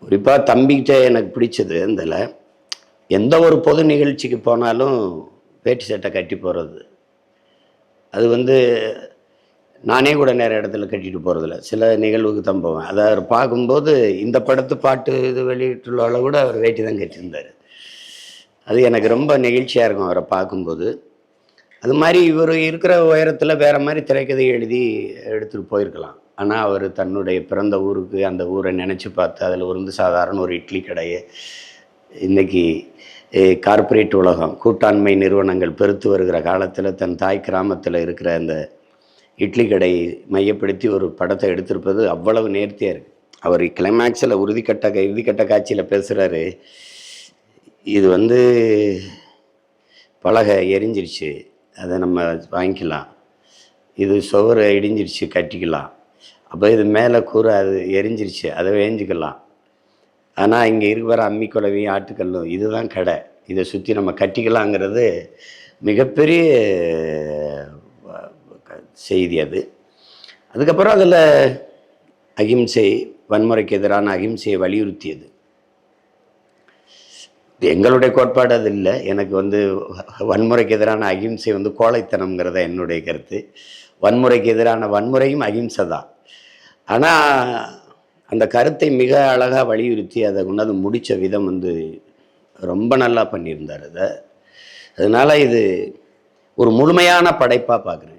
குறிப்பாக தம்பிக்கிட்ட எனக்கு பிடிச்சது இதில், எந்த ஒரு பொது நிகழ்ச்சிக்கு போனாலும் வேட்டி சட்டை கட்டி போகிறது. அது வந்து நானே கூட நிறைய இடத்துல கட்டிட்டு போகிறதில்ல. சில நிகழ்வுக்கு தான் போவேன். அதை அவர் பார்க்கும்போது இந்த படத்து பாட்டு இது வெளியிட்டுள்ள கூட அவர் வேட்டி தான் கட்டியிருந்தார். அது எனக்கு ரொம்ப நெகிழ்ச்சியாக இருக்கும் அவரை பார்க்கும்போது. அது மாதிரி இவர் இருக்கிற உயரத்தில் வேற மாதிரி திரைக்கதை எழுதி எடுத்துகிட்டு போயிருக்கலாம். ஆனால் அவர் தன்னுடைய பிறந்த ஊருக்கு அந்த ஊரை நினச்சி பார்த்து அதில் ஒரு சாதாரண ஒரு இட்லி கடையை இன்றைக்கி கார்ப்பரேட் உலகம் கூட்டாண்மை நிறுவனங்கள் பெருத்து வருகிற காலத்தில் தன் தாய் கிராமத்தில் இருக்கிற அந்த இட்லி கடை மையப்படுத்தி ஒரு படத்தை எடுத்திருப்பது அவ்வளவு நேர்த்தியாக இருக்குது. அவர் கிளைமேக்ஸில் இறுதிக்கட்ட காட்சியில் பேசுகிறாரு, இது வந்து பலகை எரிஞ்சிருச்சு, அதை நம்ம வாங்கிக்கலாம், இது சுவர் இடிஞ்சிருச்சு கட்டிக்கலாம், அப்போ இது மேலே கூரை அது எரிஞ்சிருச்சு அதை வேஞ்சிக்கலாம், ஆனால் இங்கே இருக்கிற அம்மி குலவையும் ஆட்டுக்கல்லும் இதுதான் கடை, இதை சுற்றி நம்ம கட்டிக்கலாங்கிறது மிகப்பெரிய செய்தி. அதுக்கப்புறம் அதில் அகிம்சை, வன்முறைக்கு எதிரான அகிம்சையை வலியுறுத்தியது. எங்களுடைய கோட்பாடு அது இல்லை. எனக்கு வன்முறைக்கு எதிரான அகிம்சை கோழைத்தனம்ங்கிறத என்னுடைய கருத்து. வன்முறைக்கு எதிரான வன்முறையும் அகிம்சை தான். ஆனால் அந்த கருத்தை மிக அழகாக வலியுறுத்தி அதை கொண்டாந்து முடித்த விதம் ரொம்ப நல்லா பண்ணியிருந்தார். அதனால் இது ஒரு முழுமையான படைப்பாக பார்க்குறேன்.